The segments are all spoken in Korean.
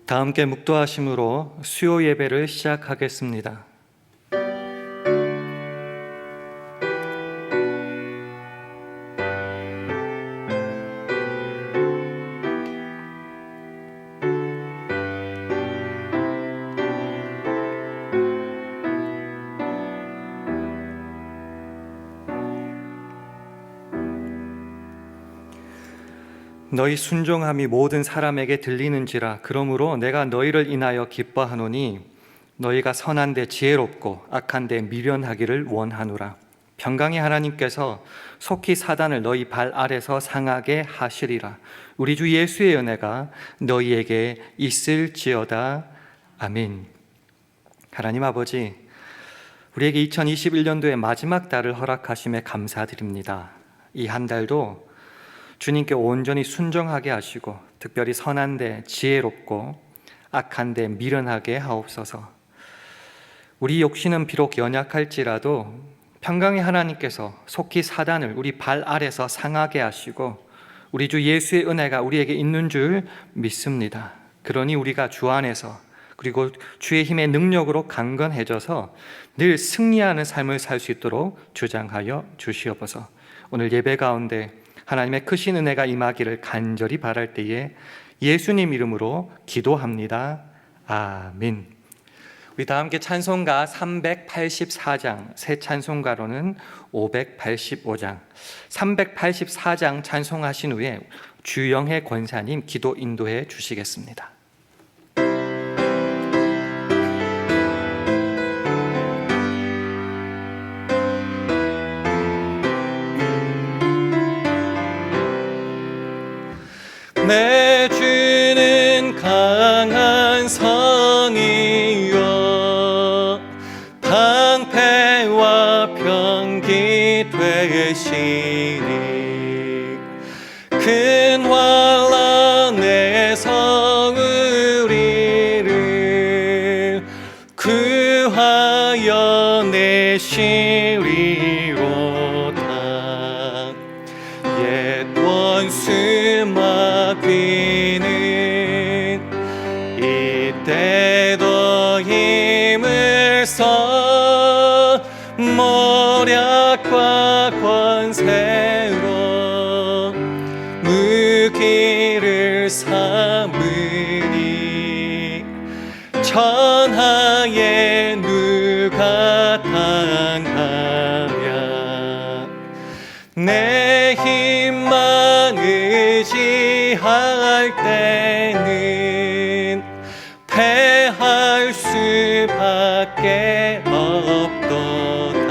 다 함께 묵도하심으로 수요 예배를 시작하겠습니다. 너희 순종함이 모든 사람에게 들리는지라. 그러므로 내가 너희를 인하여 기뻐하노니 너희가 선한데 지혜롭고 악한데 미련하기를 원하노라. 평강의 하나님께서 속히 사단을 너희 발 아래서 상하게 하시리라. 우리 주 예수의 은혜가 너희에게 있을지어다. 아멘. 하나님 아버지, 우리에게 2021년도의 마지막 달을 허락하심에 감사드립니다. 이 한 달도 주님께 온전히 순종하게 하시고 특별히 선한데 지혜롭고 악한데 미련하게 하옵소서. 우리 욕심은 비록 연약할지라도 평강의 하나님께서 속히 사단을 우리 발 아래서 상하게 하시고 우리 주 예수의 은혜가 우리에게 있는 줄 믿습니다. 그러니 우리가 주 안에서 그리고 주의 힘의 능력으로 강건해져서 늘 승리하는 삶을 살 수 있도록 주장하여 주시옵소서. 오늘 예배 가운데 하나님의 크신 은혜가 임하기를 간절히 바랄 때에 예수님 이름으로 기도합니다. 아멘. 우리 다 함께 찬송가 384장, 새 찬송가로는 585장, 384장 찬송하신 후에 주영혜 권사님 기도 인도해 주시겠습니다. 내 주는 강한 성이요 방패와 병기 되시니 큰 환난 안에서 우리를 구하여 내시리로다. 옛 원수 마귀는 이때도 힘을 써 모략과 권세로 무기를 삼으니 천하에 누가 당하랴. 내 힘만 의지할 때는 패할 수밖에 없도다.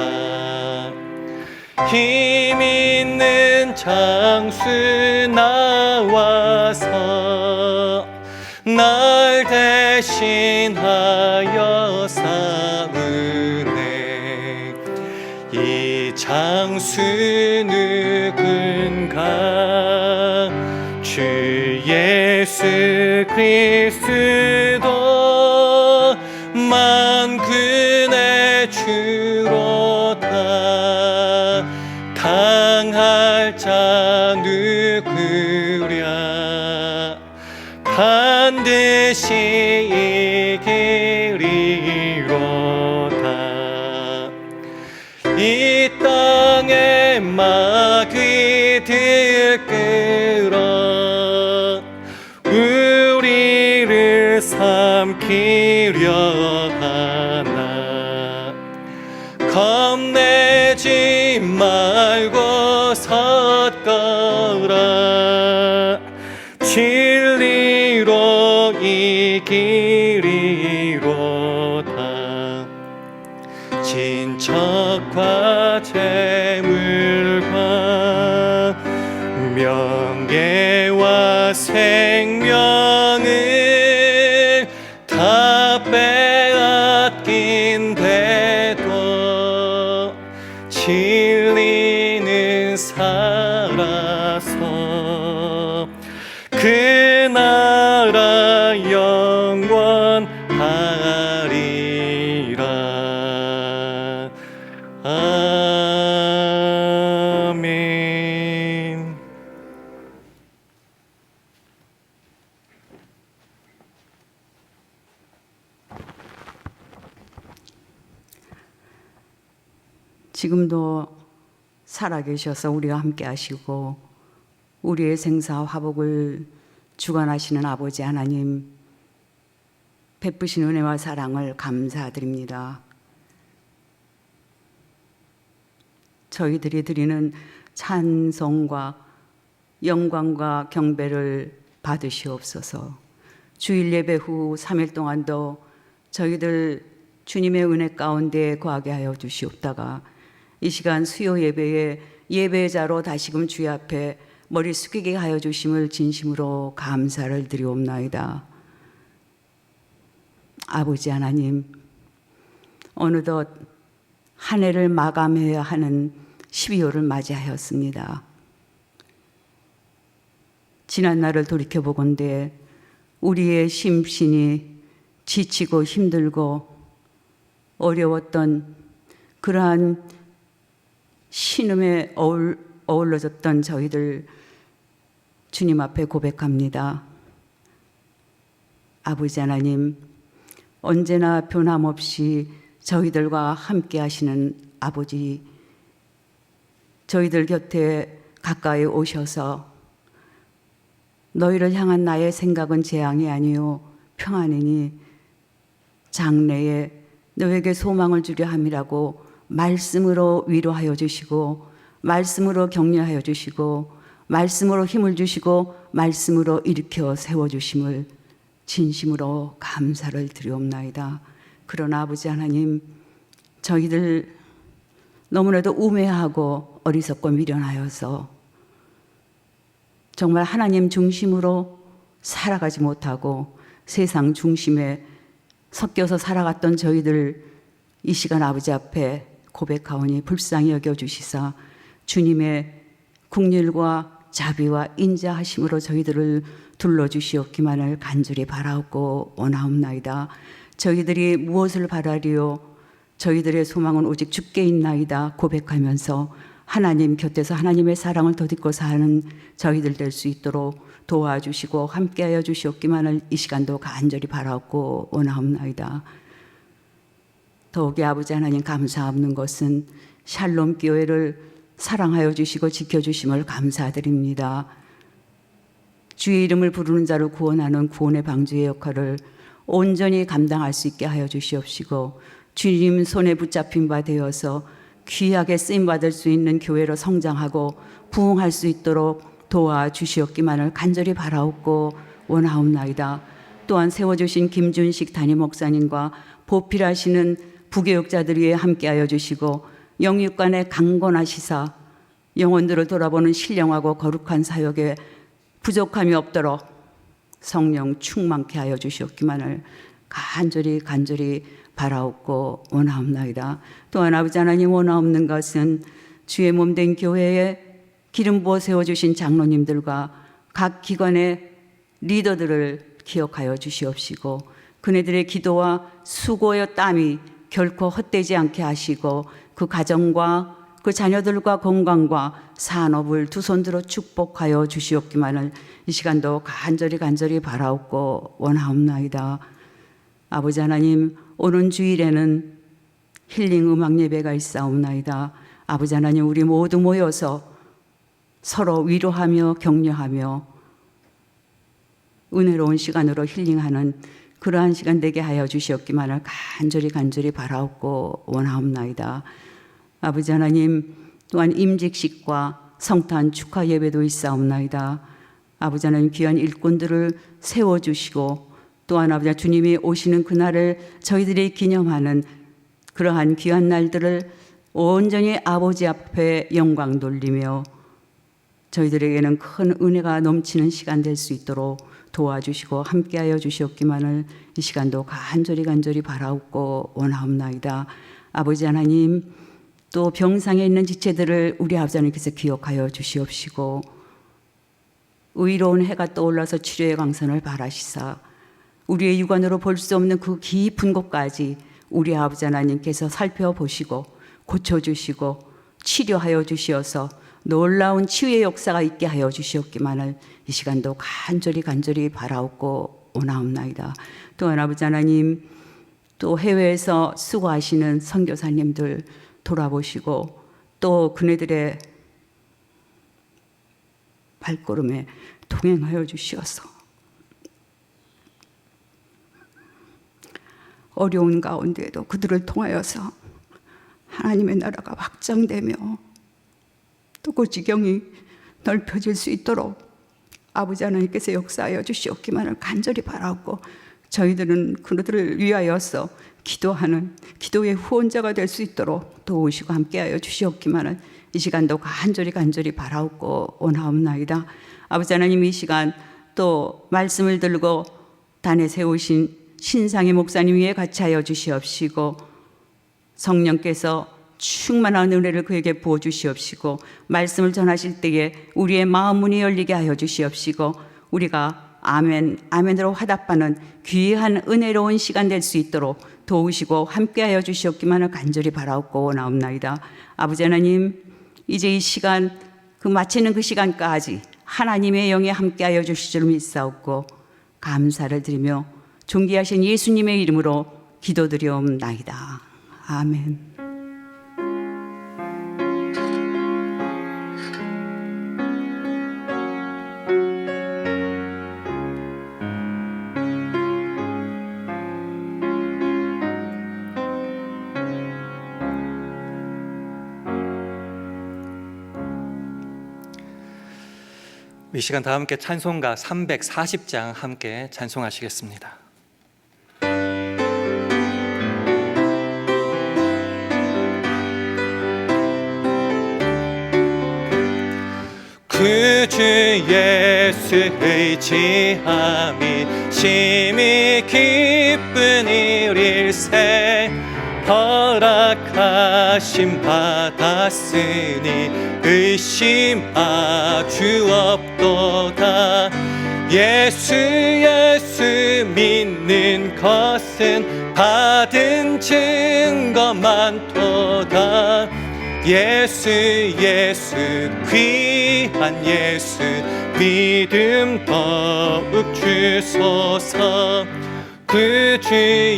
힘 있는 장수 나와서 날 대신하여 싸우네. 이 장수 누군가? 주 예수 그리스도 만군의 주로다. 당할 자 누구랴? 반드시 이기리로다. 이 땅에 마귀들 끌어 우리를 삼키려 하나. 겁내지 말고 섰거라. 진리로 이기리로다. 친척과 재물과 명예와 생명을 다 빼앗긴데도 진리는 살아서 그 나라 영원하리라. 아멘. 네, 지금도 살아계셔서 우리와 함께 하시고 우리의 생사 화복을 주관하시는 아버지 하나님, 베푸신 은혜와 사랑을 감사드립니다. 저희들이 드리는 찬송과 영광과 경배를 받으시옵소서. 주일 예배 후 3일 동안도 저희들 주님의 은혜 가운데 거하게 하여 주시옵다가 이 시간 수요 예배에 예배자로 다시금 주의 앞에 머리 숙이게 하여 주심을 진심으로 감사를 드리옵나이다. 아버지 하나님, 어느덧 한 해를 마감해야 하는 12월을 맞이하였습니다. 지난 날을 돌이켜보건대 우리의 심신이 지치고 힘들고 어려웠던 그러한 신음에 어울러졌던 저희들 주님 앞에 고백합니다. 아버지 하나님, 언제나 변함없이 저희들과 함께 하시는 아버지, 저희들 곁에 가까이 오셔서 너희를 향한 나의 생각은 재앙이 아니요 평안이니 장래에 너에게 소망을 주려 함이라고 말씀으로 위로하여 주시고 말씀으로 격려하여 주시고 말씀으로 힘을 주시고 말씀으로 일으켜 세워주심을 진심으로 감사를 드리옵나이다. 그러나 아버지 하나님, 저희들 너무나도 우매하고 어리석고 미련하여서 정말 하나님 중심으로 살아가지 못하고 세상 중심에 섞여서 살아갔던 저희들 이 시간 아버지 앞에 고백하오니 불쌍히 여겨주시사 주님의 긍휼과 자비와 인자하심으로 저희들을 둘러주시옵기만을 간절히 바라옵고 원하옵나이다. 저희들이 무엇을 바라리요? 저희들의 소망은 오직 주께 있나이다 고백하면서 하나님 곁에서 하나님의 사랑을 덧입고 사는 저희들 될 수 있도록 도와주시고 함께하여 주시옵기만을 이 시간도 간절히 바라옵고 원하옵나이다. 더욱이 아버지 하나님 감사하는 것은 샬롬 교회를 사랑하여 주시고 지켜주심을 감사드립니다. 주의 이름을 부르는 자를 구원하는 구원의 방주의 역할을 온전히 감당할 수 있게 하여 주시옵시고 주님 손에 붙잡힌 바 되어서 귀하게 쓰임받을 수 있는 교회로 성장하고 부흥할 수 있도록 도와주시옵기만을 간절히 바라옵고 원하옵나이다. 또한 세워주신 김준식 담임 목사님과 보필하시는 부교육자들 위해 함께하여 주시고 영육간에 강건하시사 영혼들을 돌아보는 신령하고 거룩한 사역에 부족함이 없도록 성령 충만케 하여 주시옵기만을 간절히 바라옵고 원하옵나이다. 또한 아버지 하나님, 원하옵는 것은 주의 몸된 교회에 기름 부어 세워주신 장로님들과 각 기관의 리더들을 기억하여 주시옵시고 그네들의 기도와 수고와 땀이 결코 헛되지 않게 하시고 그 가정과 그 자녀들과 건강과 산업을 두 손들어 축복하여 주시옵기만을 이 시간도 간절히 바라옵고 원하옵나이다. 아버지 하나님, 오는 주일에는 힐링 음악 예배가 있사옵나이다. 아버지 하나님, 우리 모두 모여서 서로 위로하며 격려하며 은혜로운 시간으로 힐링하는 그러한 시간 되게 하여 주시옵기만을 간절히 바라옵고 원하옵나이다. 아버지 하나님, 또한 임직식과 성탄 축하 예배도 있사옵나이다. 아버지 하나님, 귀한 일꾼들을 세워주시고 또한 아버지 주님이 오시는 그날을 저희들이 기념하는 그러한 귀한 날들을 온전히 아버지 앞에 영광 돌리며 저희들에게는 큰 은혜가 넘치는 시간 될 수 있도록 도와주시고 함께하여 주시옵기만을 이 시간도 간절히 바라옵고 원하옵나이다. 아버지 하나님, 또 병상에 있는 지체들을 우리 아버지 하나님께서 기억하여 주시옵시고 의로운 해가 떠올라서 치료의 광선을 바라시사 우리의 육안으로 볼 수 없는 그 깊은 곳까지 우리 아버지 하나님께서 살펴보시고 고쳐주시고 치료하여 주시어서 놀라운 치유의 역사가 있게 하여 주시옵기만을 이 시간도 간절히 바라옵고 원하옵나이다. 또한 아버지 하나님, 또 해외에서 수고하시는 선교사님들 돌아보시고 또 그네들의 발걸음에 동행하여 주시어서 어려운 가운데에도 그들을 통하여서 하나님의 나라가 확장되며 또 그 지경이 넓혀질 수 있도록 아버지 하나님께서 역사하여 주시옵기만을 간절히 바라고, 저희들은 그들을 위하여서 기도하는 기도의 후원자가 될 수 있도록 도우시고 함께하여 주시옵기만을 이 시간도 간절히 바라옵고 원하옵나이다. 아버지 하나님, 이 시간 또 말씀을 들고 단에 세우신 신상의 목사님 위에 같이 하여 주시옵시고, 성령께서 충만한 은혜를 그에게 부어주시옵시고, 말씀을 전하실 때에 우리의 마음 문이 열리게 하여 주시옵시고, 우리가 아멘, 아멘으로 화답하는 귀한 은혜로운 시간 될 수 있도록 도우시고 함께하여 주시옵기만을 간절히 바라옵고 원하옵나이다. 아버지 하나님, 이제 이 시간, 그 마치는 그 시간까지 하나님의 영에 함께하여 주실 줄 믿사옵고 감사를 드리며 존귀하신 예수님의 이름으로 기도드리옵나이다. 아멘. 이 시간 다 함께 찬송가 340장 함께 찬송하시겠습니다. 구주 예수 의지함이 심히 기쁜 일일세, 허락하심 받았으니 의심하 주옵도다. 예수 믿는 것은 받은 증거 많도다. 예수 귀한 예수 믿음 더욱 주소서. 구주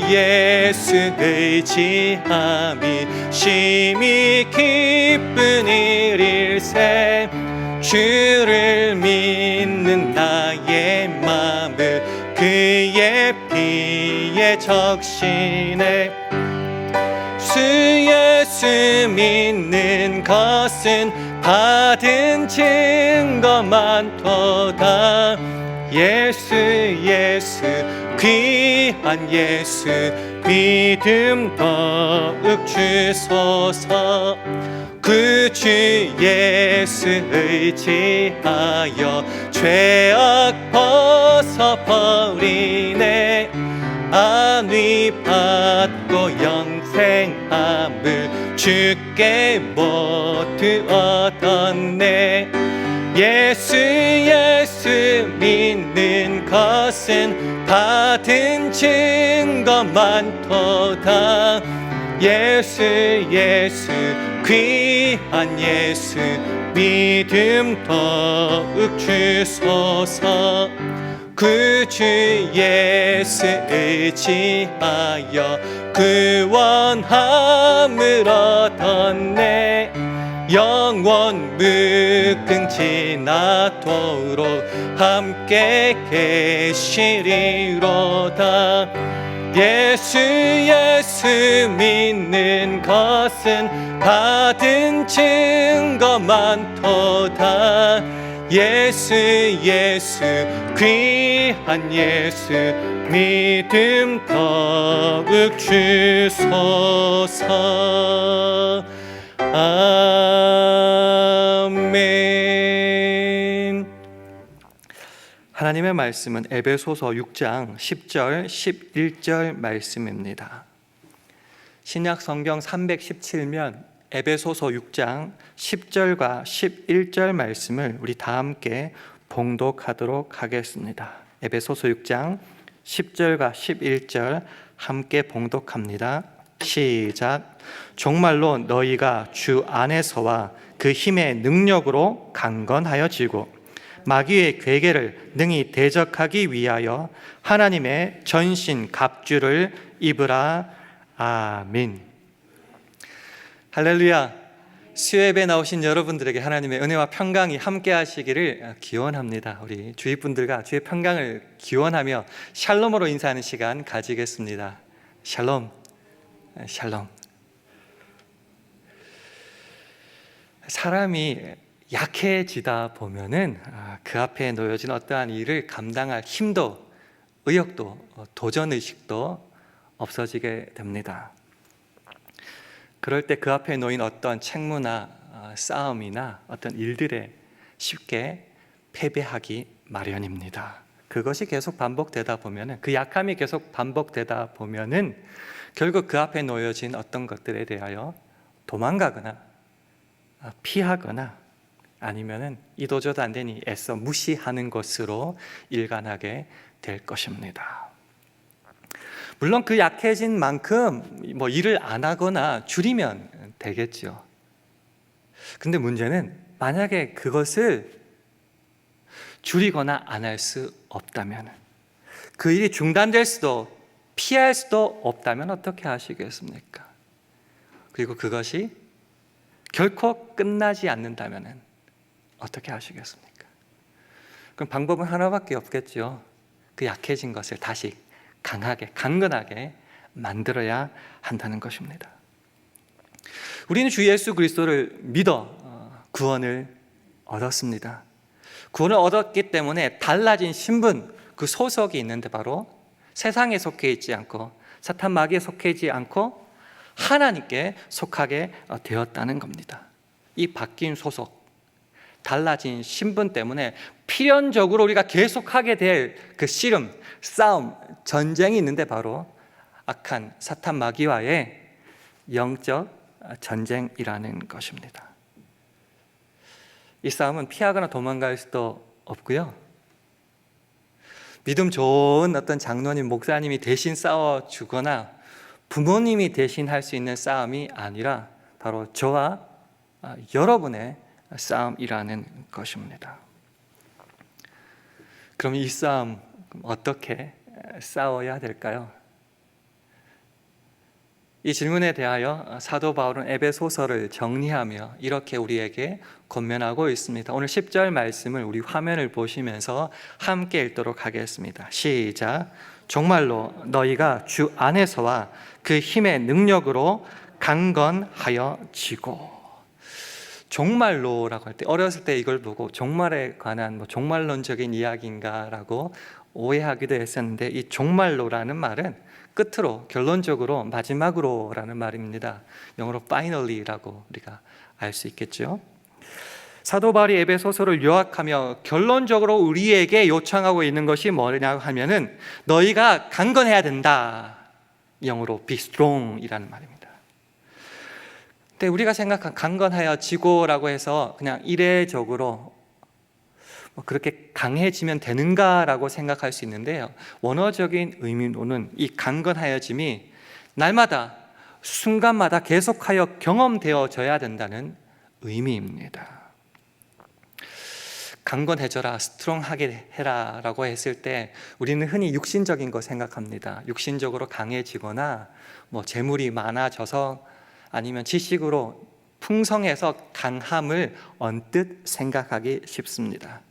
예수 의지함이 심히 기쁜 일일세, 주를 믿는 나의 마음을 그의 피에 적시네. 주 예수 믿는 것은 받은 증거 많도다. 예수 귀한 예수 믿음 더욱 주소서. 구주 예수 의지하여 죄악 벗어버리네. 안위 받고 영생함을 주께 모두 얻었네. 예수 믿는 것은 받은 증거 많도다. 예수 귀한 예수 믿음 더욱 주소서. 구주 예수 의지하여 구원함을 얻었네. 영원 무궁지나도록 함께 계시리로다. 예수 믿는 것은 받은 증거 많도다. 예수 귀한 예수 믿음 더욱 주소서. 아멘. 하나님의 말씀은 에베소서 6장 10절 11절 말씀입니다. 신약 성경 317면 에베소서 6장 10절과 11절 말씀을 우리 다 함께 봉독하도록 하겠습니다. 에베소서 6장 10절과 11절 함께 봉독합니다. 시작. 정말로 너희가 주 안에서와 그 힘의 능력으로 강건하여지고 마귀의 괴계를 능히 대적하기 위하여 하나님의 전신 갑주를 입으라. 아멘. 할렐루야. 수요예배 나오신 여러분들에게 하나님의 은혜와 평강이 함께 하시기를 기원합니다. 우리 주위 분들과 주의 평강을 기원하며 샬롬으로 인사하는 시간 가지겠습니다. 샬롬, 샬롬. 사람이 약해지다 보면은 그 앞에 놓여진 어떠한 일을 감당할 힘도, 의욕도, 도전의식도 없어지게 됩니다. 그럴 때 그 앞에 놓인 어떤 책무나 싸움이나 어떤 일들에 쉽게 패배하기 마련입니다. 그것이 계속 반복되다 보면은, 그 약함이 계속 반복되다 보면은 결국 그 앞에 놓여진 어떤 것들에 대하여 도망가거나 피하거나 아니면은 이도저도 안 되니 애써 무시하는 것으로 일관하게 될 것입니다. 물론 그 약해진 만큼 일을 안 하거나 줄이면 되겠죠. 근데 문제는 만약에 그것을 줄이거나 안 할 수 없다면, 그 일이 중단될 수도 피할 수도 없다면 어떻게 하시겠습니까? 그리고 그것이 결코 끝나지 않는다면 어떻게 하시겠습니까? 그럼 방법은 하나밖에 없겠죠. 그 약해진 것을 다시 강하게, 강건하게 만들어야 한다는 것입니다. 우리는 주 예수 그리스도를 믿어 구원을 얻었습니다. 구원을 얻었기 때문에 달라진 신분, 그 소속이 있는데 바로 세상에 속해 있지 않고 사탄 마귀에 속해 있지 않고 하나님께 속하게 되었다는 겁니다. 이 바뀐 소속, 달라진 신분 때문에 필연적으로 우리가 계속하게 될 그 씨름, 싸움, 전쟁이 있는데 바로 악한 사탄 마귀와의 영적 전쟁이라는 것입니다. 이 싸움은 피하거나 도망갈 수도 없고요. 믿음 좋은 어떤 장로님, 목사님이 대신 싸워주거나 부모님이 대신 할 수 있는 싸움이 아니라 바로 저와 여러분의 싸움이라는 것입니다. 그럼 이 싸움 어떻게 싸워야 될까요? 이 질문에 대하여 사도 바울은 에베소서를 정리하며 이렇게 우리에게 권면하고 있습니다. 오늘 10절 말씀을 우리 화면을 보시면서 함께 읽도록 하겠습니다. 시작. 정말로 너희가 주 안에서와 그 힘의 능력으로 강건하여 지고. 종말로라고 할 때, 어렸을 때 이걸 보고 종말에 관한 종말론적인 이야기인가라고 오해하기도 했었는데, 이 종말로라는 말은 끝으로, 결론적으로, 마지막으로라는 말입니다. 영어로 finally라고 우리가 알 수 있겠죠. 사도 바울이 에베소서를 요약하며 결론적으로 우리에게 요청하고 있는 것이 뭐냐 하면은 너희가 강건해야 된다. 영어로 be strong이라는 말입니다. 근데 우리가 생각한 강건하여 지고라고 해서 그냥 이례적으로 그렇게 강해지면 되는가라고 생각할 수 있는데요, 원어적인 의미로는 이 강건하여짐이 날마다 순간마다 계속하여 경험되어져야 된다는 의미입니다. 강건해져라, 스트롱하게 해라 라고 했을 때 우리는 흔히 육신적인 거 생각합니다. 육신적으로 강해지거나 재물이 많아져서 아니면 지식으로 풍성해서 강함을 언뜻 생각하기 쉽습니다.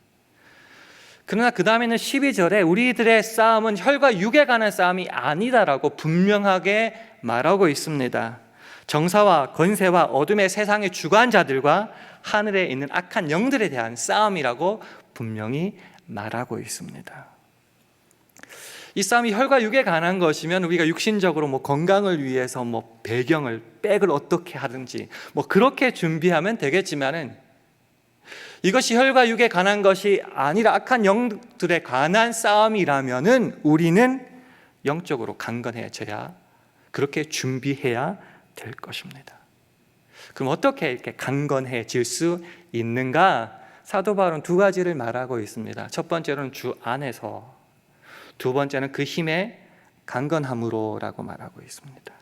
그러나 그 다음에는 12절에 우리들의 싸움은 혈과 육에 관한 싸움이 아니다라고 분명하게 말하고 있습니다. 정사와 권세와 어둠의 세상의 주관자들과 하늘에 있는 악한 영들에 대한 싸움이라고 분명히 말하고 있습니다. 이 싸움이 혈과 육에 관한 것이면 우리가 육신적으로 건강을 위해서 백을 어떻게 하든지 그렇게 준비하면 되겠지만은, 이것이 혈과 육에 관한 것이 아니라 악한 영들에 관한 싸움이라면은 우리는 영적으로 강건해져야, 그렇게 준비해야 될 것입니다. 그럼 어떻게 이렇게 강건해질 수 있는가? 사도 바울은 두 가지를 말하고 있습니다. 첫 번째로는 주 안에서, 두 번째는 그 힘의 강건함으로라고 말하고 있습니다.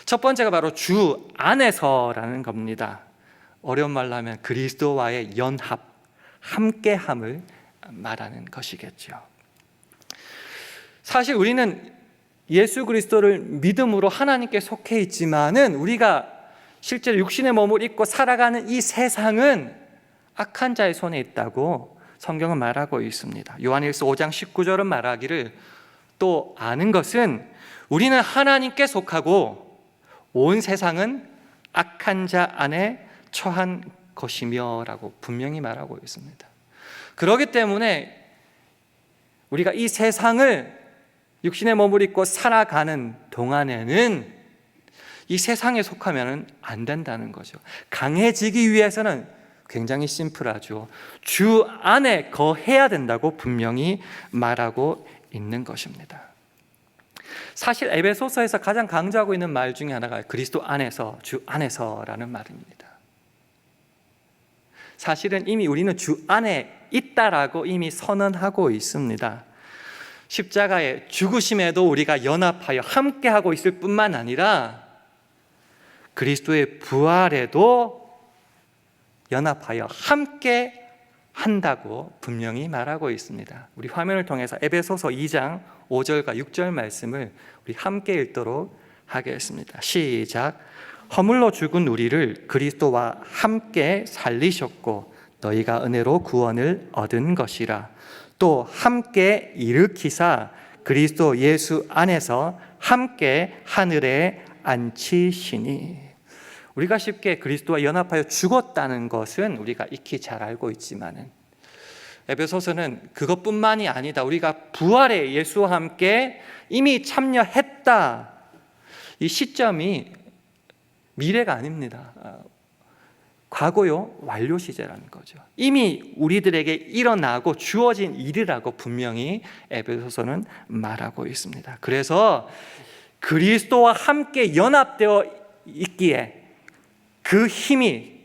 첫 번째가 바로 주 안에서라는 겁니다. 어려운 말로 하면 그리스도와의 연합, 함께함을 말하는 것이겠죠. 사실 우리는 예수 그리스도를 믿음으로 하나님께 속해 있지만은 우리가 실제로 육신의 몸을 입고 살아가는 이 세상은 악한 자의 손에 있다고 성경은 말하고 있습니다. 요한일서 5장 19절은 말하기를 또 아는 것은 우리는 하나님께 속하고 온 세상은 악한 자 안에 처한 것이며 라고 분명히 말하고 있습니다. 그렇기 때문에 우리가 이 세상을 육신의 몸을 입고 살아가는 동안에는 이 세상에 속하면 안 된다는 거죠. 강해지기 위해서는 굉장히 심플하죠. 주 안에 거해야 된다고 분명히 말하고 있는 것입니다. 사실 에베소서에서 가장 강조하고 있는 말 중에 하나가 그리스도 안에서, 주 안에서라는 말입니다. 사실은 이미 우리는 주 안에 있다라고 이미 선언하고 있습니다. 십자가의 죽으심에도 우리가 연합하여 함께하고 있을 뿐만 아니라 그리스도의 부활에도 연합하여 함께 한다고 분명히 말하고 있습니다. 우리 화면을 통해서 에베소서 2장 5절과 6절 말씀을 우리 함께 읽도록 하겠습니다. 시작. 허물로 죽은 우리를 그리스도와 함께 살리셨고 너희가 은혜로 구원을 얻은 것이라. 또 함께 일으키사 그리스도 예수 안에서 함께 하늘에 앉히시니. 우리가 쉽게 그리스도와 연합하여 죽었다는 것은 우리가 익히 잘 알고 있지만은 에베소서는 그것뿐만이 아니다. 우리가 부활에 예수와 함께 이미 참여했다. 이 시점이 미래가 아닙니다. 과거요, 완료 시제라는 거죠. 이미 우리들에게 일어나고 주어진 일이라고 분명히 에베소서는 말하고 있습니다. 그래서 그리스도와 함께 연합되어 있기에 그 힘이,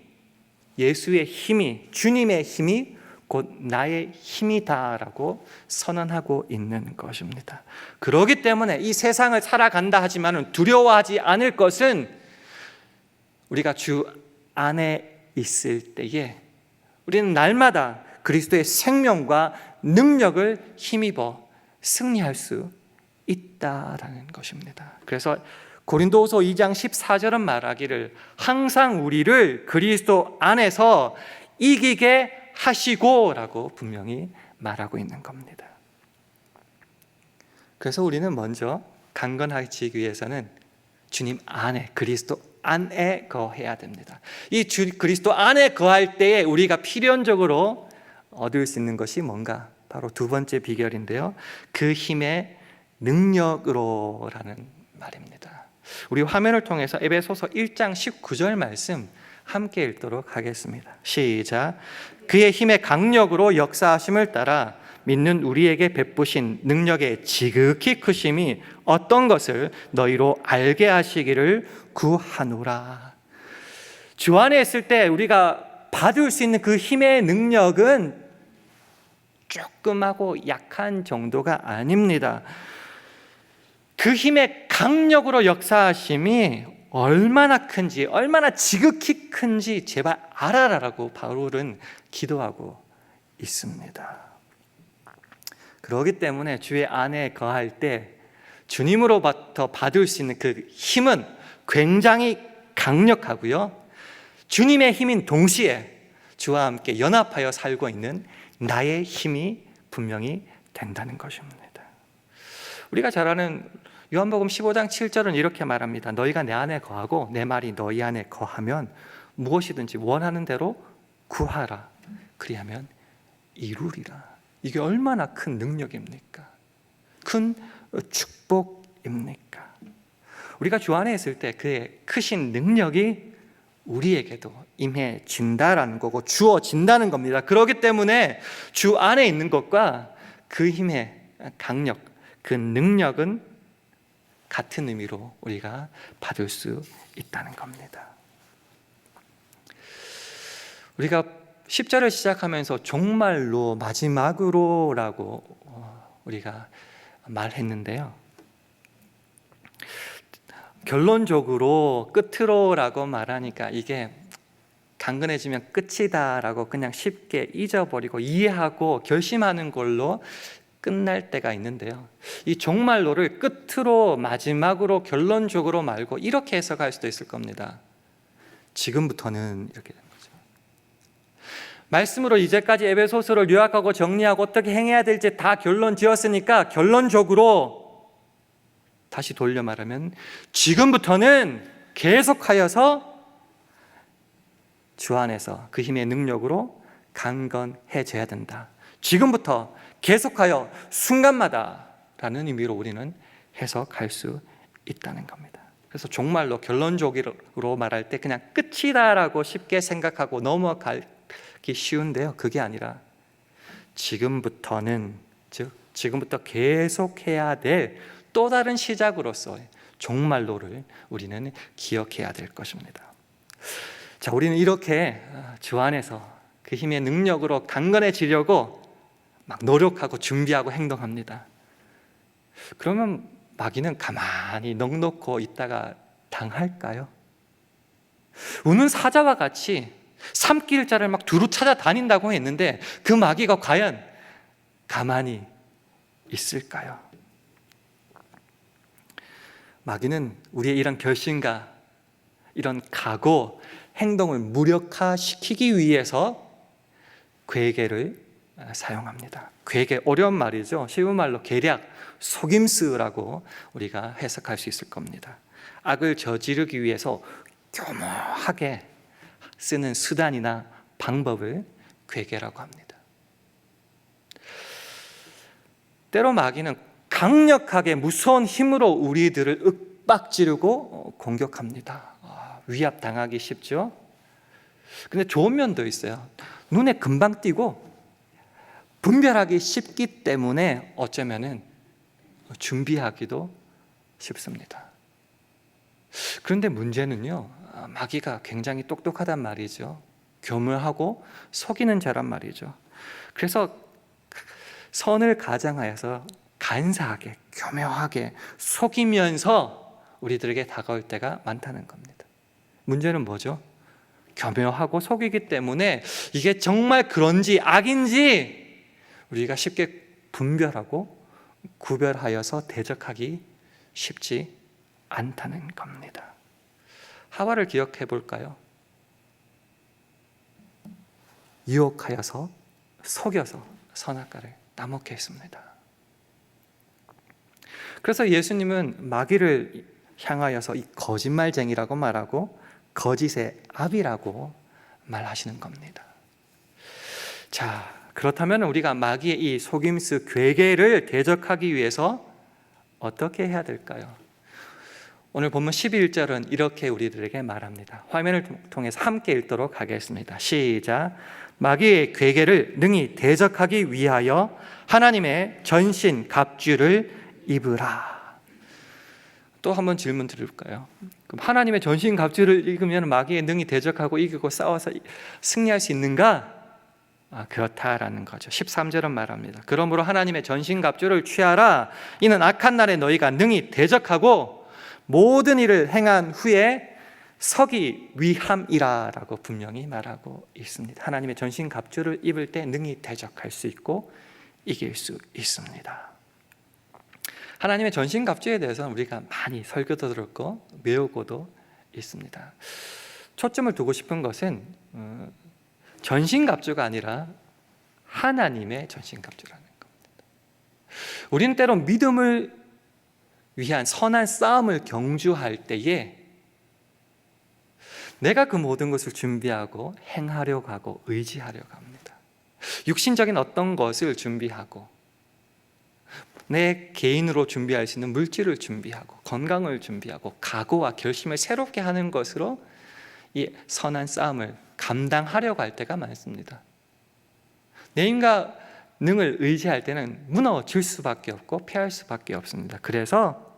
예수의 힘이, 주님의 힘이 곧 나의 힘이다라고 선언하고 있는 것입니다. 그렇기 때문에 이 세상을 살아간다 하지만 두려워하지 않을 것은 우리가 주 안에 있을 때에 우리는 날마다 그리스도의 생명과 능력을 힘입어 승리할 수 있다라는 것입니다. 그래서 고린도후서 2장 14절은 말하기를 항상 우리를 그리스도 안에서 이기게 하시고 라고 분명히 말하고 있는 겁니다. 그래서 우리는 먼저 강건해지기 위해서는 주님 안에, 그리스도 안에 거해야 됩니다. 이 그리스도 안에 거할 때에 우리가 필연적으로 얻을 수 있는 것이 뭔가? 바로 두 번째 비결인데요. 그 힘의 능력으로라는 말입니다. 우리 화면을 통해서 에베소서 1장 19절 말씀 함께 읽도록 하겠습니다. 시작. 그의 힘의 강력으로 역사하심을 따라 믿는 우리에게 베푸신 능력의 지극히 크심이 어떤 것을 너희로 알게 하시기를 구하노라. 주 안에 있을 때 우리가 받을 수 있는 그 힘의 능력은 조금하고 약한 정도가 아닙니다. 그 힘의 강력으로 역사하심이 얼마나 큰지, 얼마나 지극히 큰지 제발 알아라라고 바울은 기도하고 있습니다. 그렇기 때문에 주의 안에 거할 때 주님으로부터 받을 수 있는 그 힘은 굉장히 강력하고요, 주님의 힘인 동시에 주와 함께 연합하여 살고 있는 나의 힘이 분명히 된다는 것입니다. 우리가 잘 아는 요한복음 15장 7절은 이렇게 말합니다. 너희가 내 안에 거하고 내 말이 너희 안에 거하면 무엇이든지 원하는 대로 구하라. 그리하면 이루리라. 이게 얼마나 큰 능력입니까? 큰 축복입니까? 우리가 주 안에 있을 때 그의 크신 능력이 우리에게도 임해진다라는 거고 주어진다는 겁니다. 그렇기 때문에 주 안에 있는 것과 그 힘의 강력, 그 능력은 같은 의미로 우리가 받을 수 있다는 겁니다. 우리가 10절을 시작하면서 종말로 마지막으로라고 우리가 말했는데요, 결론적으로 끝으로라고 말하니까 이게 강건해지면 끝이다라고 그냥 쉽게 잊어버리고 이해하고 결심하는 걸로 끝날 때가 있는데요, 이 종말로를 끝으로, 마지막으로, 결론적으로 말고 이렇게 해석할 수도 있을 겁니다. 지금부터는 이렇게 되는 거죠. 말씀으로 이제까지 에베소서를 요약하고 정리하고 어떻게 행해야 될지 다 결론 지었으니까 결론적으로 다시 돌려 말하면 지금부터는 계속하여서 주 안에서 그 힘의 능력으로 강건해져야 된다. 지금부터 계속하여 순간마다 라는 의미로 우리는 해석할 수 있다는 겁니다. 그래서 정말로 결론적으로 말할 때 그냥 끝이다라고 쉽게 생각하고 넘어가기 쉬운데요, 그게 아니라 지금부터는, 즉 지금부터 계속해야 될 또 다른 시작으로서의 종말로를 우리는 기억해야 될 것입니다. 자, 우리는 이렇게 주 안에서 그 힘의 능력으로 강건해지려고 막 노력하고 준비하고 행동합니다. 그러면 마귀는 가만히 넋놓고 있다가 당할까요? 우는 사자와 같이 삼킬 자를 막 두루 찾아다닌다고 했는데 그 마귀가 과연 가만히 있을까요? 마귀는 우리의 이런 결심과 이런 각오, 행동을 무력화시키기 위해서 괴계를 사용합니다. 괴계, 어려운 말이죠. 쉬운 말로 계략, 속임수라고 우리가 해석할 수 있을 겁니다. 악을 저지르기 위해서 교묘하게 쓰는 수단이나 방법을 괴계라고 합니다. 때로 마귀는 강력하게 무서운 힘으로 우리들을 윽박지르고 공격합니다. 위압당하기 쉽죠? 근데 좋은 면도 있어요. 눈에 금방 띄고 분별하기 쉽기 때문에 어쩌면은 준비하기도 쉽습니다. 그런데 문제는요, 마귀가 굉장히 똑똑하단 말이죠. 교묘하고 속이는 자란 말이죠. 그래서 선을 가장하여서 간사하게, 교묘하게 속이면서 우리들에게 다가올 때가 많다는 겁니다. 문제는 뭐죠? 교묘하고 속이기 때문에 이게 정말 그런지 악인지 우리가 쉽게 분별하고 구별하여서 대적하기 쉽지 않다는 겁니다. 하와를 기억해 볼까요? 유혹하여서 속여서 선악과를 따먹게 했습니다. 그래서 예수님은 마귀를 향하여서 이 거짓말쟁이라고 말하고 거짓의 아비라고 말하시는 겁니다. 자, 그렇다면 우리가 마귀의 이 속임수 괴계를 대적하기 위해서 어떻게 해야 될까요? 오늘 본문 11절은 이렇게 우리들에게 말합니다. 화면을 통해서 함께 읽도록 하겠습니다. 시작. 마귀의 괴계를 능히 대적하기 위하여 하나님의 전신 갑주를 입으라. 또 한번 질문 드릴까요? 그럼 하나님의 전신 갑주를 입으면 마귀의 능히 대적하고 이기고 싸워서 승리할 수 있는가? 그렇다라는 거죠. 13절은 말합니다. 그러므로 하나님의 전신 갑주를 취하라. 이는 악한 날에 너희가 능히 대적하고 모든 일을 행한 후에 서기 위함이라 라고 분명히 말하고 있습니다. 하나님의 전신 갑주를 입을 때 능히 대적할 수 있고 이길 수 있습니다. 하나님의 전신 갑주에 대해서는 우리가 많이 설교도 들었고 외우고도 있습니다. 초점을 두고 싶은 것은 전신 갑주가 아니라 하나님의 전신 갑주라는 겁니다. 우리는 때로 믿음을 위한 선한 싸움을 경주할 때에 내가 그 모든 것을 준비하고 행하려고 하고 의지하려고 합니다. 육신적인 어떤 것을 준비하고 내 개인으로 준비할 수 있는 물질을 준비하고 건강을 준비하고 각오와 결심을 새롭게 하는 것으로 이 선한 싸움을 감당하려고 할 때가 많습니다. 내 힘과 능을 의지할 때는 무너질 수밖에 없고 패할 수밖에 없습니다. 그래서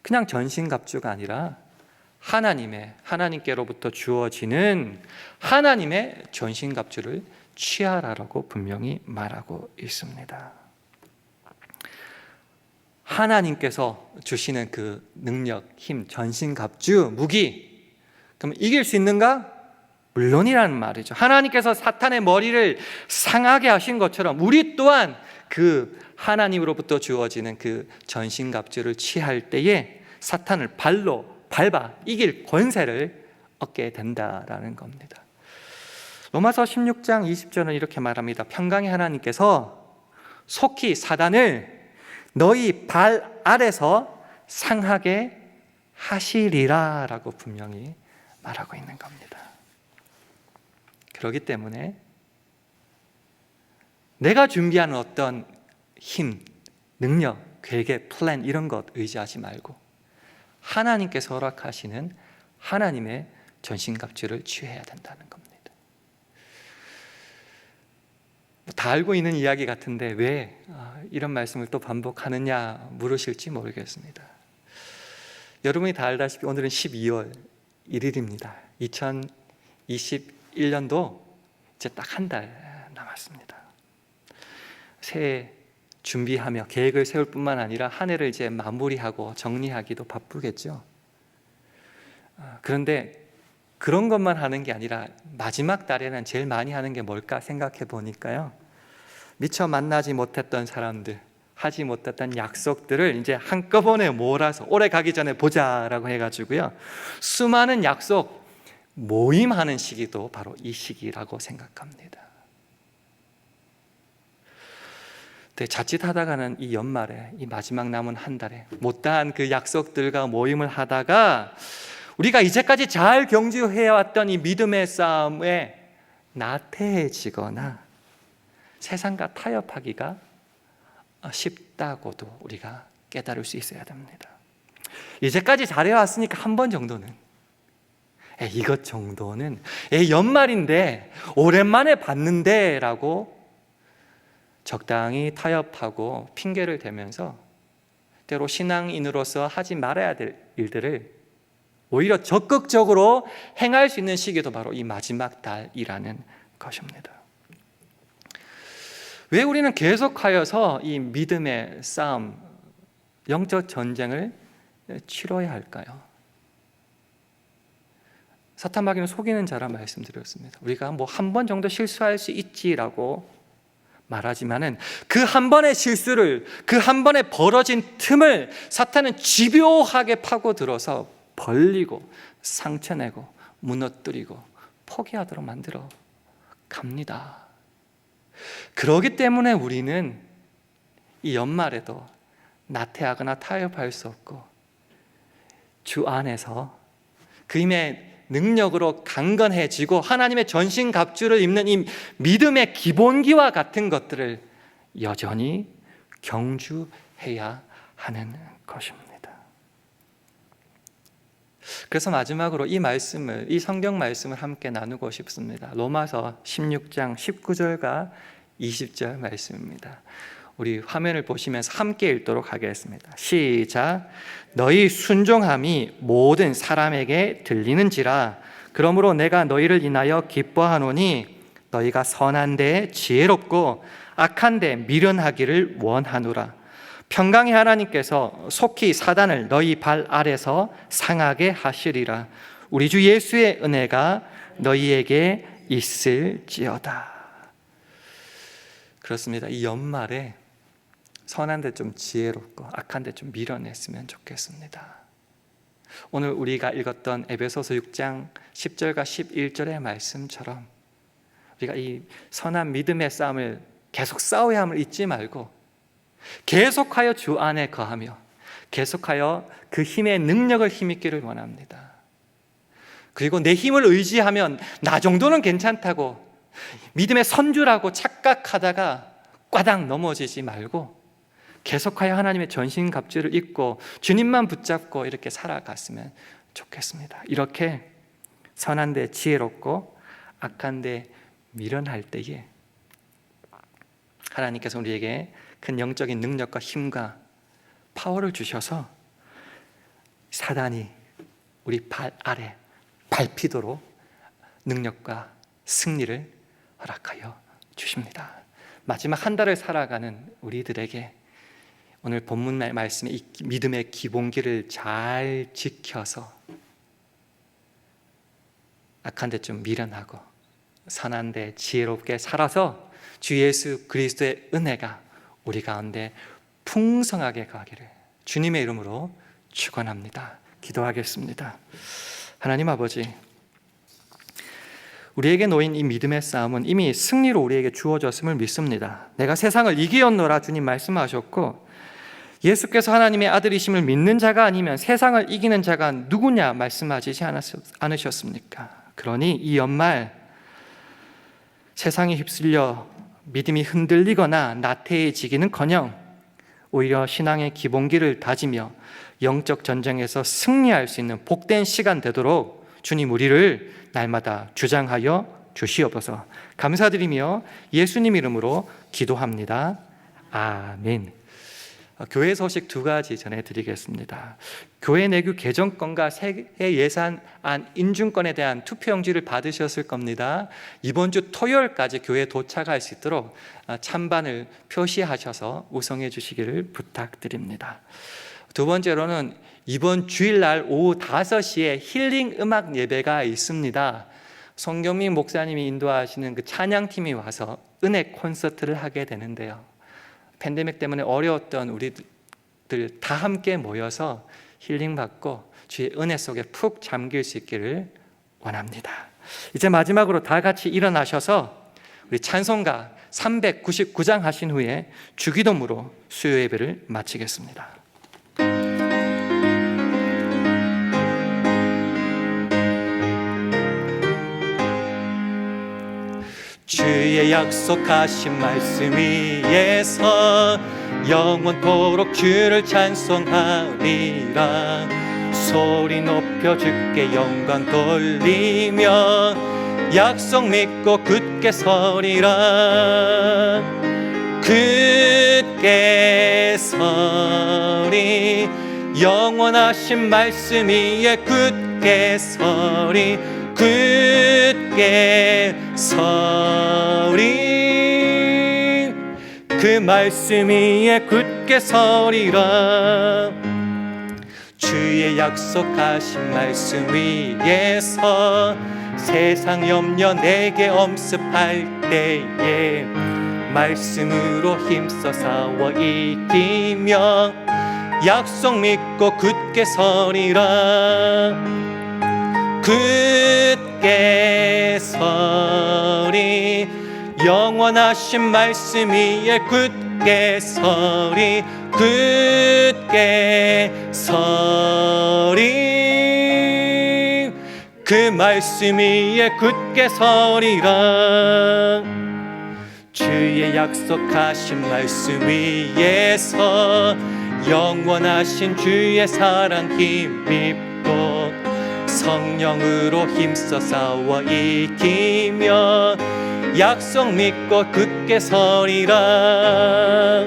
그냥 전신갑주가 아니라 하나님께로부터 주어지는 하나님의 전신갑주를 취하라라고 분명히 말하고 있습니다. 하나님께서 주시는 그 능력, 힘, 전신갑주, 무기, 그럼 이길 수 있는가? 물론이라는 말이죠. 하나님께서 사탄의 머리를 상하게 하신 것처럼 우리 또한 그 하나님으로부터 주어지는 그 전신갑주를 취할 때에 사탄을 발로 밟아 이길 권세를 얻게 된다라는 겁니다. 로마서 16장 20절은 이렇게 말합니다. 평강의 하나님께서 속히 사단을 너희 발 아래서 상하게 하시리라 라고 분명히 말하고 있는 겁니다. 그렇기 때문에 내가 준비하는 어떤 힘, 능력, 계획, 플랜 이런 것 의지하지 말고 하나님께서 허락하시는 하나님의 전신갑주를 취해야 된다는 겁니다. 다 알고 있는 이야기 같은데 왜 이런 말씀을 또 반복하느냐 물으실지 모르겠습니다. 여러분이 다 알다시피 오늘은 12월 1일입니다. 2021년도 이제 딱 한 달 남았습니다. 새해 준비하며 계획을 세울 뿐만 아니라 한 해를 이제 마무리하고 정리하기도 바쁘겠죠. 그런데 그런 것만 하는 게 아니라 마지막 달에는 제일 많이 하는 게 뭘까 생각해 보니까요, 미처 만나지 못했던 사람들, 하지 못했던 약속들을 이제 한꺼번에 몰아서 올해 가기 전에 보자라고 해가지고요, 수많은 약속 모임하는 시기도 바로 이 시기라고 생각합니다. 근데 자칫하다가는 이 연말에, 이 마지막 남은 한 달에 못다한 그 약속들과 모임을 하다가 우리가 이제까지 잘 경주해왔던 이 믿음의 싸움에 나태해지거나 세상과 타협하기가 쉽다고도 우리가 깨달을 수 있어야 됩니다. 이제까지 잘해왔으니까 한 번 정도는, 이것 정도는 연말인데 오랜만에 봤는데 라고 적당히 타협하고 핑계를 대면서 때로 신앙인으로서 하지 말아야 될 일들을 오히려 적극적으로 행할 수 있는 시기도 바로 이 마지막 달이라는 것입니다. 왜 우리는 계속하여서 이 믿음의 싸움, 영적 전쟁을 치러야 할까요? 사탄 마귀는 속이는 자라 말씀드렸습니다. 우리가 뭐 한 번 정도 실수할 수 있지라고 말하지만은 그 한 번의 실수를, 그 한 번에 벌어진 틈을 사탄은 집요하게 파고들어서 벌리고 상처내고 무너뜨리고 포기하도록 만들어 갑니다. 그렇기 때문에 우리는 이 연말에도 나태하거나 타협할 수 없고 주 안에서 그 힘의 능력으로 강건해지고 하나님의 전신갑주를 입는 이 믿음의 기본기와 같은 것들을 여전히 경주해야 하는 것입니다. 그래서 마지막으로 이 말씀을, 이 성경 말씀을 함께 나누고 싶습니다. 로마서 16장 19절과 20절 말씀입니다. 우리 화면을 보시면서 함께 읽도록 하겠습니다. 시작. 너희 순종함이 모든 사람에게 들리는지라. 그러므로 내가 너희를 인하여 기뻐하노니 너희가 선한 데 지혜롭고 악한 데 미련하기를 원하노라. 평강의 하나님께서 속히 사단을 너희 발 아래서 상하게 하시리라. 우리 주 예수의 은혜가 너희에게 있을지어다. 그렇습니다. 이 연말에 선한 데 좀 지혜롭고 악한 데 좀 미련했으면 좋겠습니다. 오늘 우리가 읽었던 에베소서 6장 10절과 11절의 말씀처럼 우리가 이 선한 믿음의 싸움을 계속 싸워야 함을 잊지 말고 계속하여 주 안에 거하며 계속하여 그 힘의 능력을 힘입기를 원합니다. 그리고 내 힘을 의지하면 나 정도는 괜찮다고 믿음의 선주라고 착각하다가 꽈당 넘어지지 말고 계속하여 하나님의 전신갑주를 입고 주님만 붙잡고 이렇게 살아갔으면 좋겠습니다. 이렇게 선한 데 지혜롭고 악한 데 미련할 때에 하나님께서 우리에게 큰 영적인 능력과 힘과 파워를 주셔서 사단이 우리 발 아래 밟히도록 능력과 승리를 허락하여 주십니다. 마지막 한 달을 살아가는 우리들에게 오늘 본문 말씀의 이 믿음의 기본기를 잘 지켜서 악한 데 좀 미련하고 선한 데 지혜롭게 살아서 주 예수 그리스도의 은혜가 우리 가운데 풍성하게 가기를 주님의 이름으로 축원합니다. 기도하겠습니다. 하나님 아버지, 우리에게 놓인 이 믿음의 싸움은 이미 승리로 우리에게 주어졌음을 믿습니다. 내가 세상을 이기었노라 주님 말씀하셨고, 예수께서 하나님의 아들이심을 믿는 자가 아니면 세상을 이기는 자가 누구냐 말씀하시지 않으셨습니까? 그러니 이 연말 세상에 휩쓸려 믿음이 흔들리거나 나태해지기는커녕 오히려 신앙의 기본기를 다지며 영적 전쟁에서 승리할 수 있는 복된 시간 되도록 주님 우리를 날마다 주장하여 주시옵소서. 감사드리며 예수님 이름으로 기도합니다. 아멘. 교회 소식 2가지 전해드리겠습니다. 교회 내규 개정권과 세계 예산안 인준권에 대한 투표용지를 받으셨을 겁니다. 이번 주 토요일까지 교회에 도착할 수 있도록 찬반을 표시하셔서 우성해 주시기를 부탁드립니다. 두 번째로는 이번 주일날 오후 5시에 힐링 음악 예배가 있습니다. 송경민 목사님이 인도하시는 그 찬양팀이 와서 은혜 콘서트를 하게 되는데요. 팬데믹 때문에 어려웠던 우리들 다 함께 모여서 힐링받고 주의 은혜 속에 푹 잠길 수 있기를 원합니다. 이제 마지막으로 다 같이 일어나셔서 우리 찬송가 399장 하신 후에 주기도문으로 수요 예배를 마치겠습니다. 주의 약속하신 말씀 위에서 영원토록 주를 찬송하리라. 소리 높여 주께 영광 돌리며 약속 믿고 굳게 서리라. 굳게 서리 영원하신 말씀 위에 굳게 서리. 굳게 서리 그 말씀 위에 굳게 서리라. 주의 약속하신 말씀 위에서 세상 염려 내게 엄습할 때에 말씀으로 힘써 싸워 이기며 약속 믿고 굳게 서리라. 굳게 서리 영원하신 말씀 위에 굳게 서리. 굳게 서리 그 말씀 위에 굳게 서리라. 주의 약속하신 말씀 위에서 영원하신 주의 사랑 힘입고 성령으로 힘써 싸워 이기며 약속 믿고 굳게 서리라.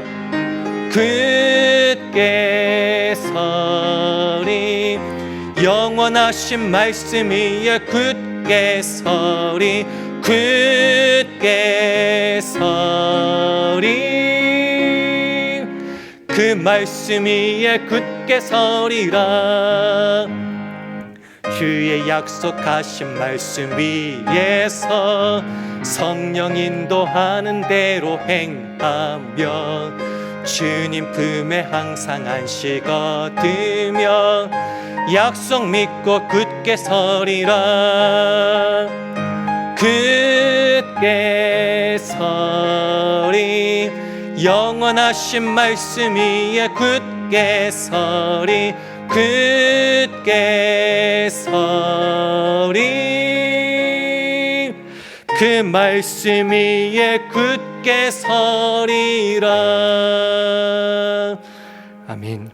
굳게 서리 영원하신 말씀 위에 굳게 서리. 굳게 서리 그 말씀 위에 굳게 서리라. 주의 약속하신 말씀 위에서 성령 인도하는 대로 행하며 주님 품에 항상 안식 얻으며 약속 믿고 굳게 서리라. 굳게 서리 영원하신 말씀 위에 굳게 서리. 굳게 서리 그 말씀 위에 굳게 서리라. 아멘.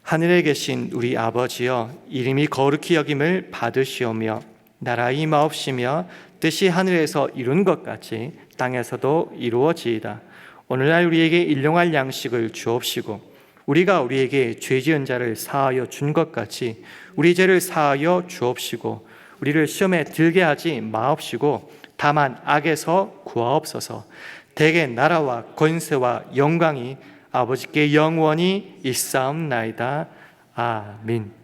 하늘에 계신 우리 아버지여, 이름이 거룩히 여김을 받으시오며 나라 임하옵시며 뜻이 하늘에서 이룬 것 같이 땅에서도 이루어지이다. 오늘날 우리에게 일용할 양식을 주옵시고 우리가 우리에게 죄 지은 자를 사하여 준 것 같이 우리 죄를 사하여 주옵시고 우리를 시험에 들게 하지 마옵시고 다만 악에서 구하옵소서. 대개 나라와 권세와 영광이 아버지께 영원히 있사옵나이다. 아멘.